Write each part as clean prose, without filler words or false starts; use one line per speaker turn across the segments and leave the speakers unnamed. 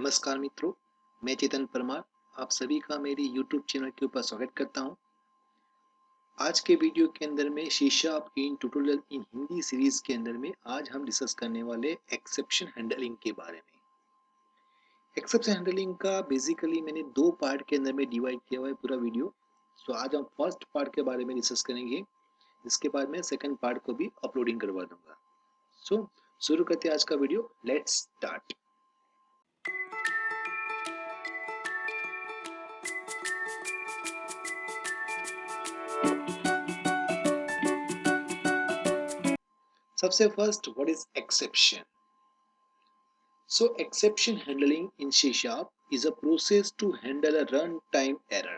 नमस्कार मित्रों, मैं चेतन परमार आप सभी का मेरे YouTube चैनल के ऊपर स्वागत करता हूं। आज के वीडियो के अंदर में शीशा इन ट्यूटोरियल इन हिंदी सीरीज के अंदर में आज हम डिस्कस करने वाले एक्सेप्शन हैंडलिंग के बारे में। एक्सेप्शन हैंडलिंग का बेसिकली मैंने दो पार्ट के अंदर में डिवाइड किया हुआ है पूरा वीडियो। तो आज हम फर्स्ट पार्ट के बारे में डिस्कस करेंगे, इसके बाद मैं सेकंड पार्ट को भी अपलोडिंग करवा दूंगा। सो शुरू करते हैं आज का वीडियो। Let's start. सबसे first, what is exception? So exception handling in C# is a process to handle a runtime error.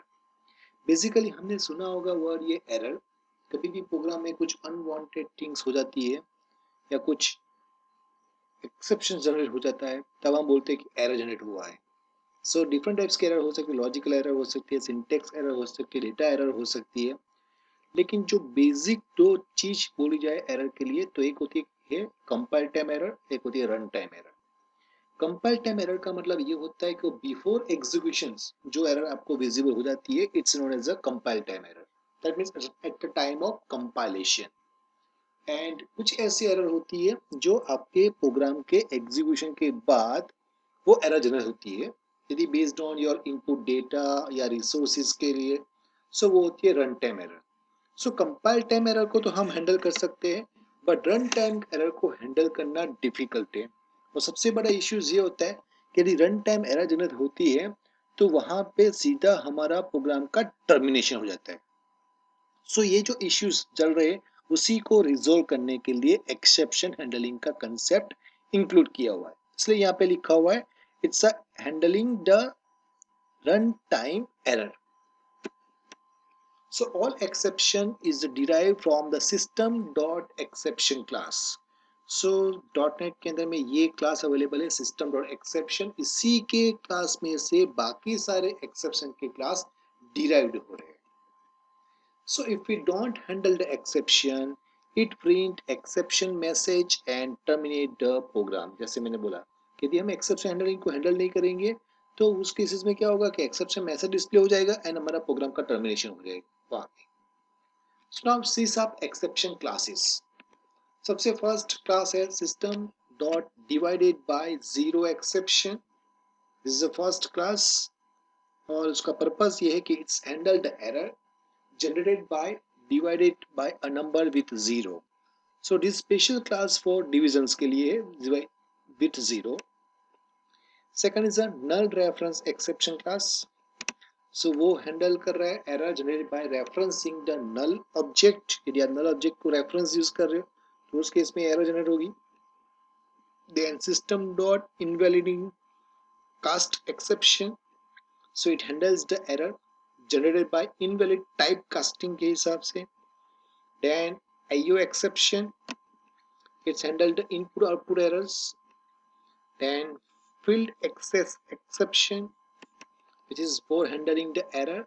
Basically हमने सुना होगा वर्ड ये एरर। कभी भी प्रोग्राम में कुछ अनवांटेड थिंग्स हो जाती है या कुछ एक्सेप्शन जनरेट हो जाता है, तब हम बोलते हैं कि एरर जनरेट हुआ है। सो डिफरेंट टाइप्स के एरर हो सकते हैं, लॉजिकल एरर हो सकती है, सिंटेक्स एरर हो सकती है, डेटा एरर हो सकती है। लेकिन जो बेसिक दो चीज बोली जाए एरर के लिए, तो एक होती है कंपाइल टाइम एरर, एक होती है run time error. Compile time error का मतलब ये होता है कि बिफोर एग्जीक्यूशन जो एरर आपको विजिबल हो जाती है, it's known as a compile time error. That means at the time of compilation. And कुछ ऐसी एरर होती है जो आपके प्रोग्राम के एग्जीक्यूशन के बाद वो एरर जनरेट होती है, यदि based on your input data या रिसोर्सेज के लिए। सो वो होती है रन टाइम एरर। सो कंपाइल टाइम एरर को तो हम हैंडल कर सकते हैं, बट रन टाइम एरर को हैंडल करना डिफिकल्ट है। और सबसे बड़ा इश्यूज ये होता है कि यदि रन टाइम एरर जनरेट होती है तो वहां पे सीधा हमारा प्रोग्राम का टर्मिनेशन हो जाता है। सो ये जो इश्यूज चल रहे हैं उसी को रिजोल्व करने के लिए एक्सेप्शन हैंडलिंग का कंसेप्ट इंक्लूड किया हुआ है। इसलिए यहाँ पे लिखा हुआ है it's a handling the run time error. So all exception is derived from the system.exception class. So .NET के अंदर में ये क्लास अवेलेबल है system.exception। इसी के क्लास में से बाकी सारे exception के क्लास derived हो रहे हैं। So if we don't handle the exception, it print exception message and terminate the program। जैसे मैंने बोला कि यदि हम exception handling को handle नहीं करेंगे तो उस केसेस में क्या होगा कि exception message डिस्प्ले हो जाएगा एंड हमारा प्रोग्राम का टर्मिनेशन हो जाएगा वहां पे। So now C# exception classes. सबसे फर्स्ट क्लास है system dot divided by zero exception। This is the first class और उसका पर्पस ये है कि it's handle the error generated by divided by a number with zero। So this special class for divisions के लिए है with zero। Second is a null reference exception class। So वो handle कर रहा है error generated by referencing the null object. यदि आप null object को रेफरेंस यूज कर रहे हो तो उस केस में एरर जनरेट होगी। Then system dot invalid cast exception. So it handles the error generated by invalid type casting के हिसाब से। Then IO exception, it's handle the input output errors. Then field access exception, which is for handling the error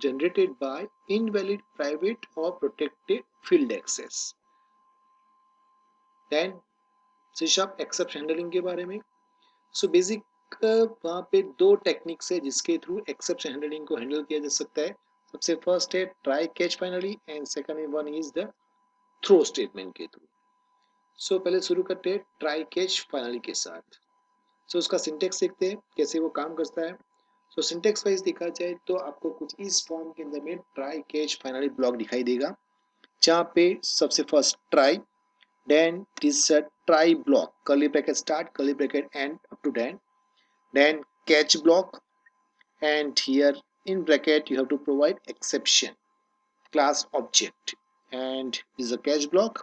generated by invalid private or protected field access। Then C# exception handling के बारे में। So basic वहाँ पे दो techniques है जिसके through exception handling को handle किया जा सकता है। सबसे फर्स्ट है try catch finally and second one is the throw statement के थ्रू। सो पहले शुरू करते हैं ट्राई कैच फाइनली के साथ। सो उसका सिंटेक्स देखते हैं कैसे वो काम करता है। तो सिंटेक्स वाइज देखा जाए तो आपको कुछ इस फॉर्म के अंदर में ट्राई कैच फाइनली ब्लॉक दिखाई देगा, जहाँ पे सबसे first try, then this try block curly bracket start curly bracket end up to then catch block, and here in bracket you have to provide exception class object, and this is a catch block,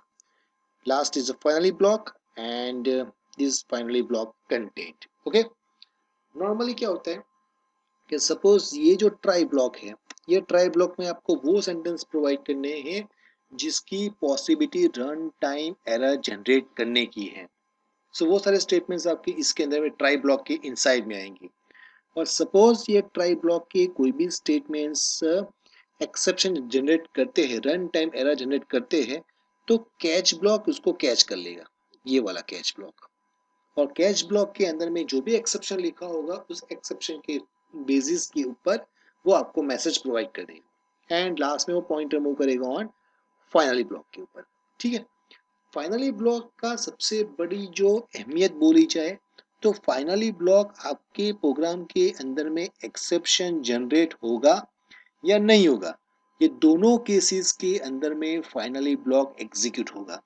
last is a finally block, and this finally block content। okay, normally क्या होता है कि suppose ये जो try block है, ये try block में आपको वो सेंटेंस प्रोवाइड करने हैं जिसकी possibility run time error generate करने की है। सो वो सारे स्टेटमेंट्स आपके इसके अंदर में ट्राई ब्लॉक के इनसाइड में आएंगे। और सपोज ये ट्राई ब्लॉक के कोई भी स्टेटमेंट्स एक्सेप्शन जनरेट करते हैं, रन टाइम एरर जनरेट करते हैं, तो कैच ब्लॉक उसको कैच कर लेगा, ये वाला कैच ब्लॉक। और कैच ब्लॉक के अंदर में जो भी एक्सेप्शन लिखा होगा उस एक्सेप्शन के बेसिस के ऊपर वो आपको मैसेज प्रोवाइड कर देगा एंड लास्ट में वो पॉइंटर मूव करेगा ऑन फाइनली ब्लॉक के ऊपर। ठीक है, फाइनली ब्लॉक का सबसे बड़ी जो अहमियत बोली जाए तो फाइनली ब्लॉक आपके प्रोग्राम के अंदर में एक्सेप्शन जनरेट होगा या नहीं होगा, ये दोनों केसेस के अंदर में फाइनली ब्लॉक एग्जीक्यूट होगा।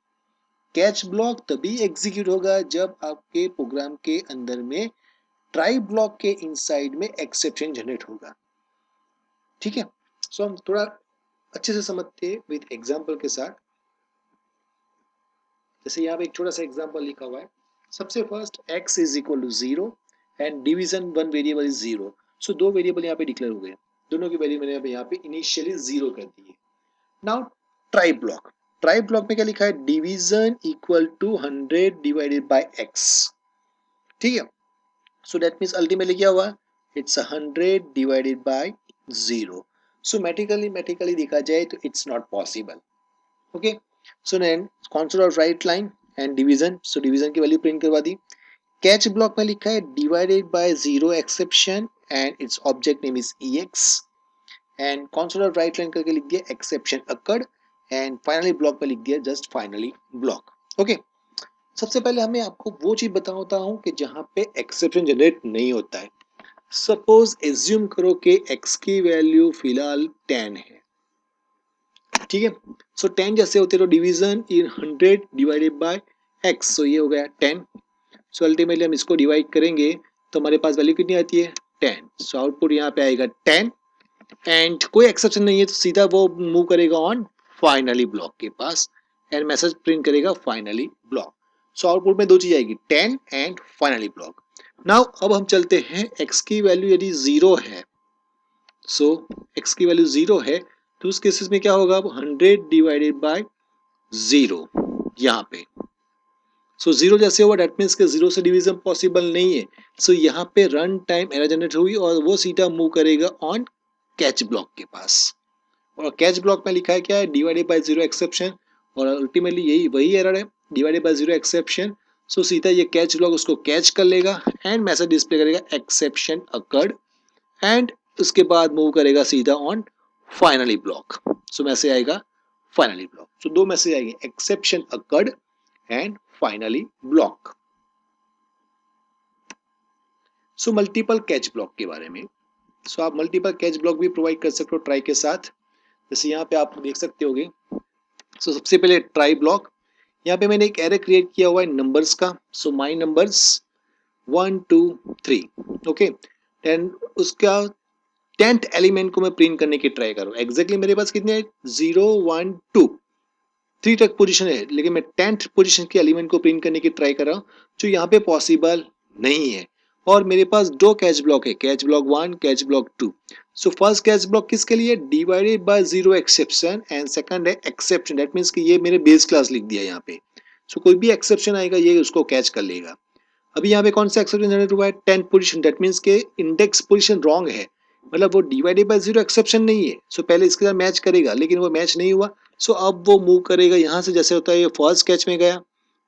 कैच ब्लॉक तभी एग्जीक्यूट होगा जब आपके प्रोग्राम के अंदर में ट्राई ब्लॉक के इनसाइड में एक्सेप्शन जनरेट होगा। ठीक है, सो हम थोड़ा अच्छे से समझते हैं विद एग्जांपल के साथ। जैसे यहाँ पे एक छोटा सा एग्जांपल लिखा हुआ है, सबसे first x is equal to 0 and division one variable is 0। So दो वेरिएबल यहाँ पे डिक्लेयर हो गए, दोनों की वैल्यू मैंने यहाँ पे इनिशियली 0 कर दी है। Now try block, try block में क्या लिखा है, division equal to 100 divided by x। ठीक है, सो दैट मीन्स अल्टीमेटली क्या हुआ, it's 100 divided by 0। So mathematically देखा जाए तो it's not possible. Okay, so then console of write line and division, so division की वैल्यू प्रिंट करवा दी। कैच ब्लॉक में लिखा है divided by 0 exception and its object name is ex and console of write line करके लिख दिया exception occurred and finally block में लिख दिया जस्ट फाइनली ब्लॉक। ओके, सबसे पहले हमें आपको वो चीज बताता हूँ कि जहां पे एक्सेप्शन जनरेट नहीं होता है। सपोज एज्यूम करो कि x की वैल्यू फिलहाल 10 है। ठीक है, सो 10 जैसे होते तो division in 100 divided by x, सो ये हो गया 10। सो अल्टीमेटली हम इसको डिवाइड करेंगे तो हमारे पास वैल्यू कितनी आती है 10। सो आउटपुट यहाँ पे आएगा 10 एंड कोई एक्सेप्शन नहीं है तो सीधा वो मूव करेगा ऑन फाइनली ब्लॉक के पास एंड मैसेज प्रिंट करेगा फाइनली ब्लॉक। सो आउटपुट में दो चीज आएगी 10 एंड फाइनली ब्लॉक। नाउ अब हम चलते हैं x की वैल्यू यदि 0 है, सो x की वैल्यू 0 है तो उस केसेस में क्या होगा, अब 100 डिवाइडेड बाय 0 यहाँ पे। सो 0 जैसे हुआ डेट मीन्स के 0 से डिवीजन पॉसिबल नहीं है। सो यहाँ पे रन टाइम एरर जनरेट हुई और वो सीधा मूव करेगा ऑन कैच ब्लॉक के पास। और कैच ब्लॉक में लिखा है क्या है, डिवाइडेड बाय 0 एक्सेप्शन, और अल्टीमेटली यही वही एरर है, डिवाइडेड बाय 0 एक्सेप्शन। सो सीधा ये कैच ब्लॉक उसको कैच कर लेगा एंड मैसेज डिस्प्ले करेगा एक्सेप्शन अकर्ड एंड उसके बाद मूव करेगा सीधा on finally block. So message आएगा फाइनली ब्लॉक। सो दो मैसेज आएंगे, exception occurred and finally block. So multiple catch block के बारे में, सो आप मल्टीपल कैच ब्लॉक भी प्रोवाइड कर सकते हो ट्राई के साथ, जैसे यहाँ पे आप देख सकते होगे। सो सबसे पहले ट्राई ब्लॉक, यहाँ पे मैंने एक एरे क्रिएट किया हुआ है नंबर्स का। सो माई नंबर्स 1 2 3। ओके, देन उसका 10th एलिमेंट को मैं प्रिंट करने की ट्राई करूँ। एग्जैक्टली मेरे पास कितने 0 1 2 3 तक पोजीशन है, लेकिन मैं 10th पोजीशन के एलिमेंट को प्रिंट करने की ट्राई कर रहा हूँ जो यहाँ पे पॉसिबल नहीं है। और मेरे पास दो कैच ब्लॉक है, catch block 1 catch block 2। So first catch block किसके लिए, divided by 0 exception and second है एक्सेप्शन, दैट मींस कि ये मेरे बेस क्लास लिख दिया यहाँ पे। सो कोई भी एक्सेप्शन आएगा ये उसको कैच कर लेगा। अभी यहाँ पे कौन सा एक्सेप्शन जनरेट हुआ है, 10th पोजीशन, दैट मींस के इंडेक्स पोजीशन रॉन्ग है, मतलब वो डिवाइडेड बाय 0 एक्सेप्शन नहीं है। सो पहले इसके साथ मैच करेगा लेकिन वो मैच नहीं हुआ। सो अब वो मूव करेगा यहाँ से, जैसे होता है ये फर्स्ट कैच में गया,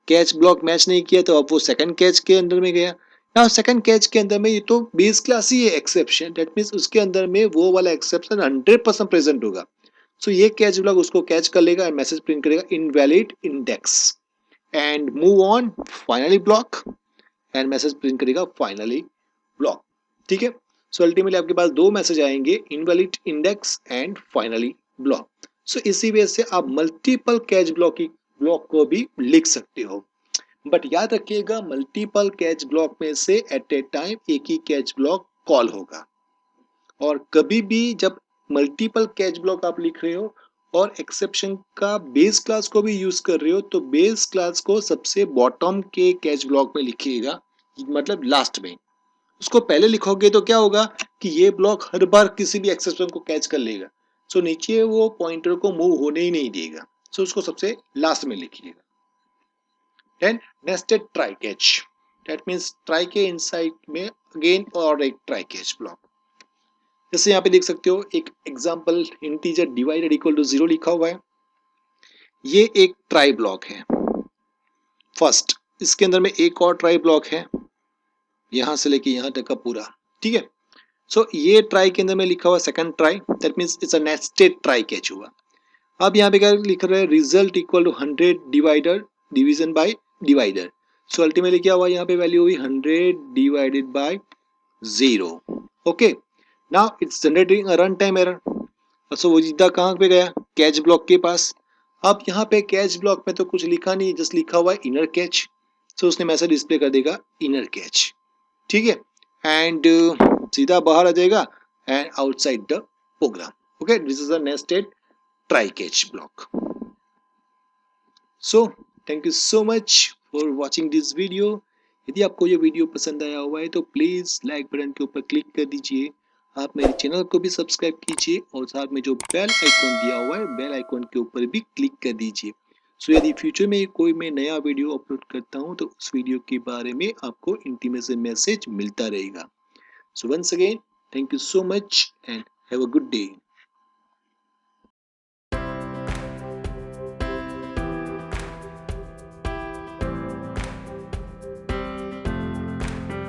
कैच ब्लॉक मैच नहीं किया तो अब वो सेकंड कैच के अंदर में गया। ना सेकंड कैच के अंदर में ये तो बेस क्लास ही है एक्सेप्शन, दैट मींस उसके अंदर में वो वाला एक्सेप्शन 100% प्रेजेंट होगा। सो ये कैच ब्लॉक उसको कैच कर लेगा एंड मैसेज प्रिंट करेगा invalid index and move on finally block and message print करेगा फाइनली ब्लॉक। ठीक है, सो अल्टीमेटली आपके पास दो मैसेज आएंगे, invalid index and finally block. So इसी वजह से आप मल्टीपल कैच ब्लॉक को भी लिख सकते हो, बट याद रखिएगा मल्टीपल कैच ब्लॉक में से एट ए टाइम एक ही कैच ब्लॉक कॉल होगा। और कभी भी जब मल्टीपल कैच ब्लॉक आप लिख रहे हो और एक्सेप्शन का बेस क्लास को भी यूज कर रहे हो तो बेस क्लास को सबसे बॉटम के कैच ब्लॉक में लिखिएगा, मतलब लास्ट में। उसको पहले लिखोगे तो क्या होगा कि ये ब्लॉक हर बार किसी भी एक्सेप्शन को कैच कर लेगा। सो नीचे वो पॉइंटर को मूव होने ही नहीं देगा। सो उसको सबसे लास्ट में लिखिएगा। Then nested try catch, that means try के इनसाइड में अगेन और एक ट्राई कैच ब्लॉक। जैसे यहाँ पे देख सकते हो एक example, integer divided equal to 0 लिखा हुआ है। ये एक ट्राई ब्लॉक है फर्स्ट, इसके अंदर में एक और ट्राई ब्लॉक है, यहाँ से लेके यहाँ तक का पूरा, ठीक है। सो ये ट्राई के अंदर में लिखा हुआ second try, that means it's a nested try catch हुआ। अब यहाँ पे क्या लिख रहा है, result equal to 100 divider division by divider. So ultimately क्या हुआ, यहाँ पे वैल्यू हुई 100 divided by 0। Okay, now it's generating a run time error. So वो सीधा कहाँ पे गया, कैच ब्लॉक के पास। अब यहाँ पे कैच ब्लॉक में तो कुछ लिखा नहीं, जस्ट लिखा हुआ है इनर कैच। सो उसने मैसेज डिस्प्ले कर देगा इनर कैच, ठीक है, एंड सीधा बाहर आ जाएगा and outside the program. Okay, this is a nested try catch block. So thank you so much for watching this video. यदि आपको ये वीडियो पसंद आया हुआ है तो प्लीज लाइक बटन के ऊपर क्लिक कर दीजिए। आप मेरे चैनल को भी सब्सक्राइब कीजिए और साथ में जो बेल आइकॉन दिया हुआ है बेल आइकॉन के ऊपर भी क्लिक कर दीजिए। सो यदि फ्यूचर में कोई मैं नया वीडियो अपलोड करता हूँ तो उस वीडियो के बारे में आपको इंटीमेशन मैसेज मिलता रहेगा। So once again thank you so much and have a good day.